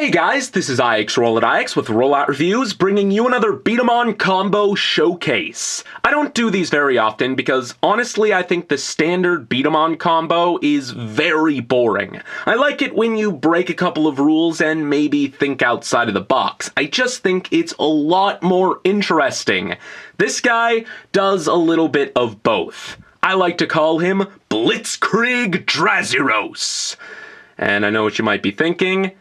Hey guys, this is RolloutReviews with RolloutReviews, bringing you another B-Daman combo showcase. I don't do these very often because, honestly, I think the standard B-Daman combo is very boring. I like it when you break a couple of rules and maybe think outside of the box. I just think it's a lot more interesting. This guy does a little bit of both. I like to call him Blitzkrieg Drazeros. And I know what you might be thinking.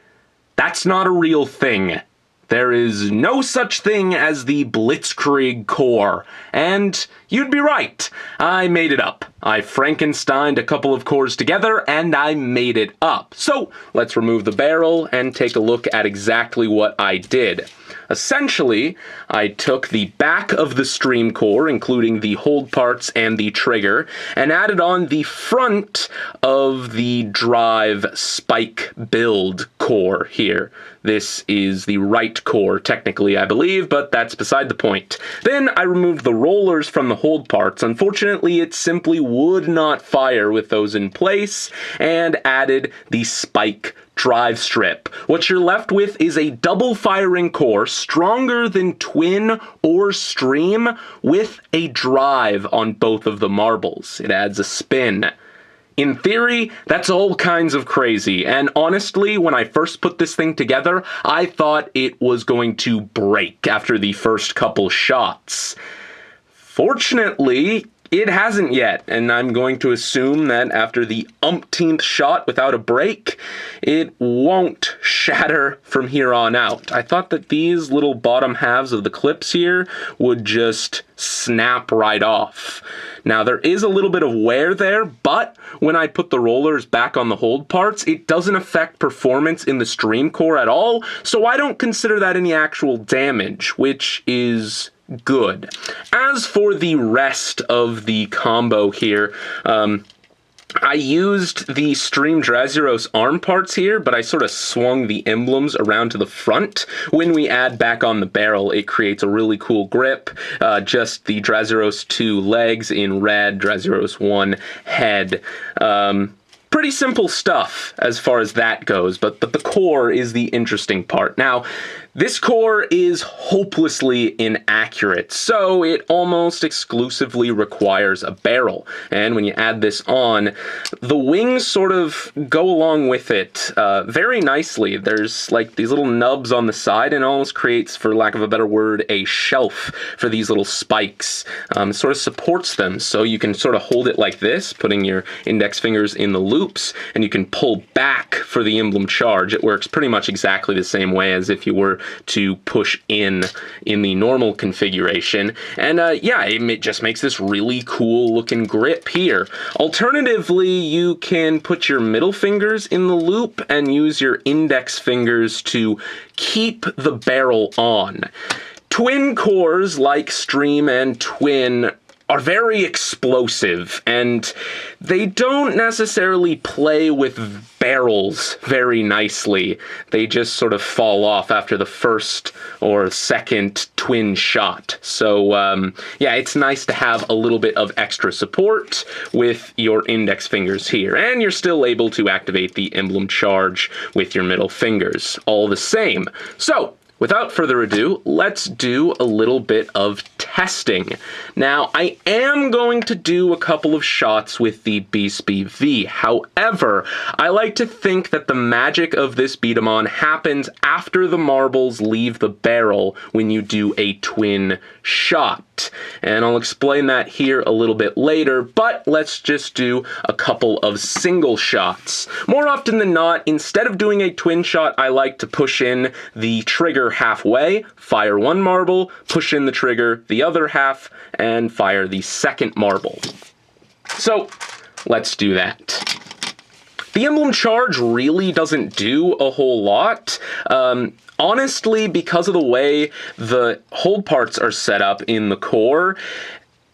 That's not a real thing. There is no such thing as the Blitzkrieg core. And you'd be right. I made it up. I Frankensteined a couple of cores together and I made it up. So let's remove the barrel and take a look at exactly what I did. Essentially, I took the back of the stream core, including the hold parts and the trigger, and added on the front of the drive spike build core here. This is the right core, technically, I believe, but that's beside the point. Then I removed the rollers from the hold parts. Unfortunately, it simply would not fire with those in place, and added the spike drive strip. What you're left with is a double firing core, stronger than twin or stream, with a drive on both of the marbles. It adds a spin. In theory, that's all kinds of crazy, and honestly, when I first put this thing together, I thought it was going to break after the first couple shots. Fortunately, it hasn't yet, and I'm going to assume that after the umpteenth shot without a break, it won't shatter from here on out. I thought that these little bottom halves of the clips here would just snap right off. Now, there is a little bit of wear there, but when I put the rollers back on the hold parts, it doesn't affect performance in the stream core at all, so I don't consider that any actual damage, which is good. As for the rest of the combo here, I used the Stream Drazeros arm parts here, but I sort of swung the emblems around to the front. When we add back on the barrel, it creates a really cool grip. Just the Drazeros 2 legs in red, Drazeros 1 head. Pretty simple stuff as far as that goes, but the core is the interesting part. Now, this core is hopelessly inaccurate, so it almost exclusively requires a barrel. And when you add this on, the wings sort of go along with it very nicely. There's like these little nubs on the side, and it almost creates, for lack of a better word, a shelf for these little spikes. It sort of supports them, so you can sort of hold it like this, putting your index fingers in the loops, and you can pull back for the emblem charge. It works pretty much exactly the same way as if you were to push in the normal configuration. And yeah, it just makes this really cool looking grip here. Alternatively, you can put your middle fingers in the loop and use your index fingers to keep the barrel on. Twin cores like Stream and Twin are very explosive, and they don't necessarily play with barrels very nicely. They just sort of fall off after the first or second twin shot. So yeah, it's nice to have a little bit of extra support with your index fingers here, and you're still able to activate the emblem charge with your middle fingers all the same. So without further ado, let's do a little bit of testing. Now, I am going to do a couple of shots with the Beast BV. However, I like to think that the magic of this B-Daman happens after the marbles leave the barrel when you do a twin shot. And I'll explain that here a little bit later, but let's just do a couple of single shots. More often than not, instead of doing a twin shot, I like to push in the trigger halfway, fire one marble, push in the trigger the other half, and fire the second marble. So let's do that. The emblem charge really doesn't do a whole lot. Honestly, because of the way the hold parts are set up in the core,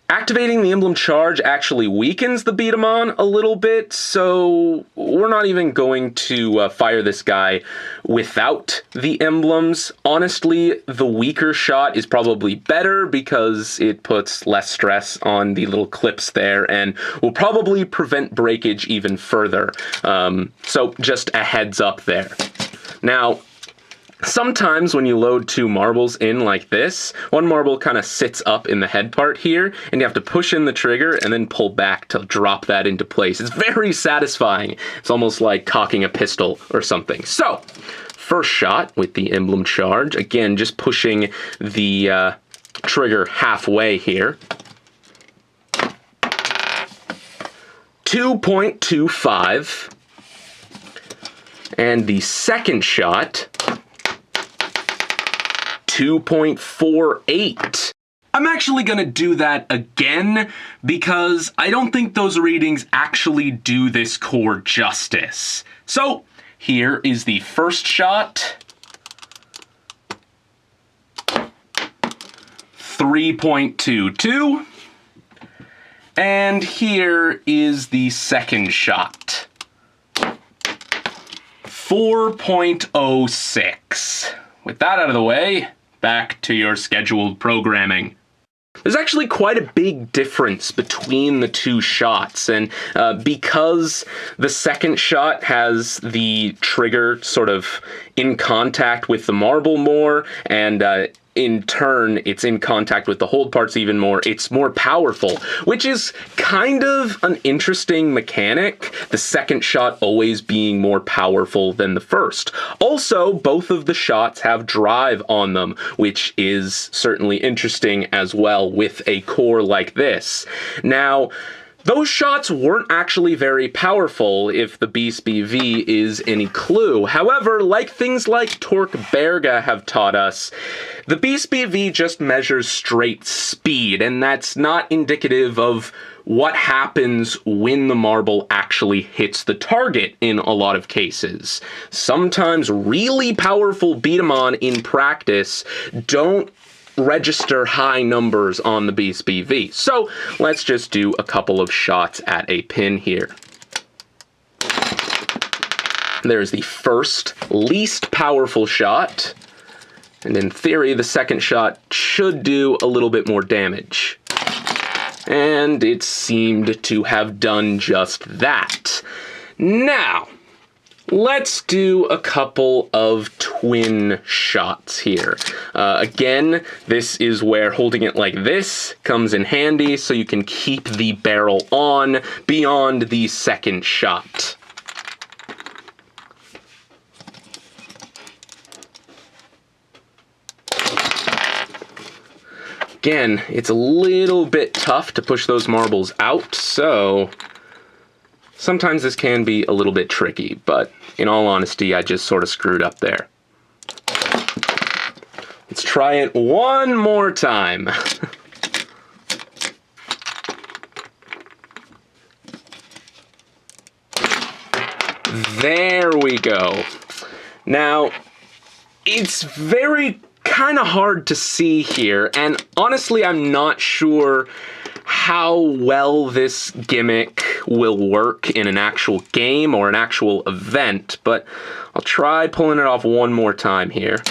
activating the emblem charge actually weakens the B-Daman a little bit, so we're not even going to fire this guy without the emblems. Honestly, the weaker shot is probably better because it puts less stress on the little clips there and will probably prevent breakage even further. So just a heads up there. Now, Sometimes when you load two marbles in like this, one marble kind of sits up in the head part here, and you have to push in the trigger and then pull back to drop that into place. It's very satisfying. It's almost like cocking a pistol or something. So, first shot with the emblem charge. Again, just pushing the trigger halfway here. 2.25. And the second shot, 2.48. I'm actually gonna do that again because I don't think those readings actually do this core justice. So here is the first shot, 3.22, and here is the second shot, 4.06. With that out of the way, back to your scheduled programming. There's actually quite a big difference between the two shots, and because the second shot has the trigger sort of in contact with the marble more, and in turn, it's in contact with the hold parts even more, it's more powerful, which is kind of an interesting mechanic, the second shot always being more powerful than the first. Also, both of the shots have drive on them, which is certainly interesting as well with a core like this. Now, those shots weren't actually very powerful, if the Beast BV is any clue. However, like things like Torque Berga have taught us, the Beast BV just measures straight speed, and that's not indicative of what happens when the marble actually hits the target in a lot of cases. Sometimes really powerful B-Daman in practice don't register high numbers on the Beast BV. So let's just do a couple of shots at a pin here. There's the first least powerful shot, and in theory the second shot should do a little bit more damage. And it seemed to have done just that. Now, let's do a couple of twin shots here. Again, this is where holding it like this comes in handy so you can keep the barrel on beyond the second shot. Again, it's a little bit tough to push those marbles out, so sometimes this can be a little bit tricky, but in all honesty, I just sort of screwed up there. Let's try it one more time. There we go. Now, it's very kind of hard to see here, and honestly, I'm not sure how well this gimmick will work in an actual game or an actual event, but I'll try pulling it off one more time here.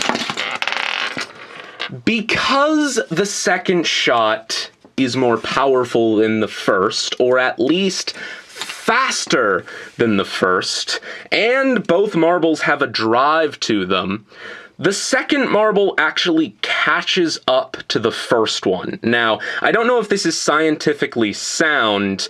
Because the second shot is more powerful than the first, or at least faster than the first, and both marbles have a drive to them, the second marble actually catches up to the first one. Now, I don't know if this is scientifically sound,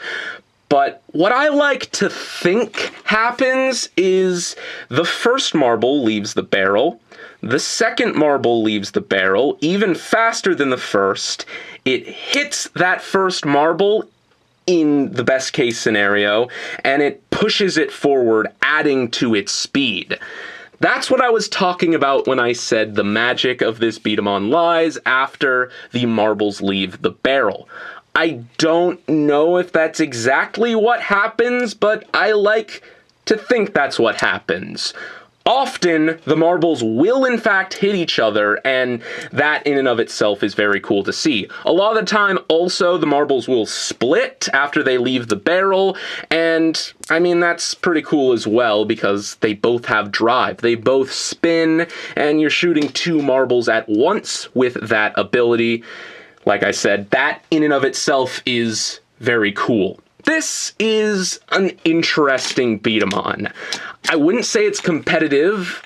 but what I like to think happens is the first marble leaves the barrel, the second marble leaves the barrel even faster than the first, it hits that first marble in the best case scenario, and it pushes it forward, adding to its speed. That's what I was talking about when I said the magic of this B-Daman lies after the marbles leave the barrel. I don't know if that's exactly what happens, but I like to think that's what happens. Often, the marbles will in fact hit each other, and that in and of itself is very cool to see. A lot of the time, also, the marbles will split after they leave the barrel, and I mean, that's pretty cool as well, because they both have drive. They both spin, and you're shooting two marbles at once with that ability. Like I said, that in and of itself is very cool. This is an interesting Beat-em-on. I wouldn't say it's competitive.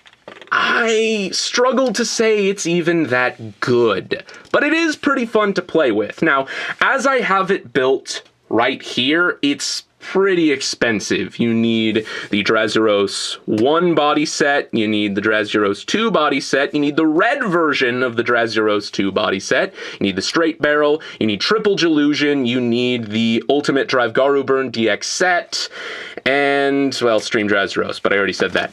I struggle to say it's even that good, but it is pretty fun to play with. Now, as I have it built right here, it's pretty expensive. You need the Drazeros 1 body set, you need the Drazeros 2 body set, you need the red version of the Drazeros 2 body set, you need the straight barrel, you need triple Delusion, you need the ultimate Drive Garu Burn DX set, and, well, Stream Drazeros, but I already said that.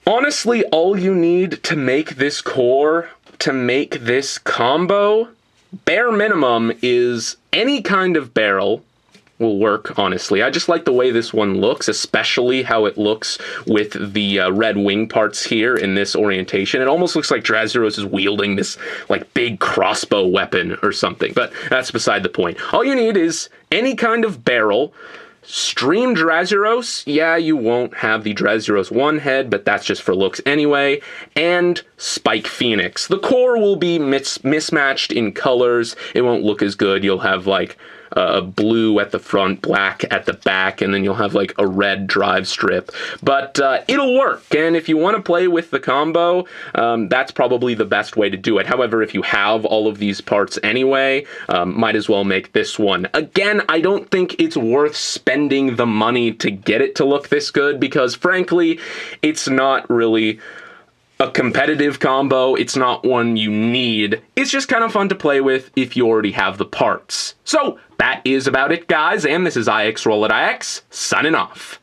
Honestly, all you need to make this core, to make this combo, bare minimum, is any kind of barrel will work, honestly. I just like the way this one looks, especially how it looks with the red wing parts here in this orientation. It almost looks like Drazeros is wielding this, like, big crossbow weapon or something, but that's beside the point. All you need is any kind of barrel. Stream Drazeros, yeah, you won't have the Drazeros 1 head, but that's just for looks anyway, and Spike Phoenix. The core will be mismatched in colors. It won't look as good. You'll have, like, blue at the front, black at the back, and then you'll have like a red drive strip. But it'll work, and if you want to play with the combo, that's probably the best way to do it. However, if you have all of these parts anyway, might as well make this one. Again, I don't think it's worth spending the money to get it to look this good, because frankly, it's not really a competitive combo. It's not one you need. It's just kind of fun to play with if you already have the parts. So that is about it, guys, and this is IX Roll It IX, signing off.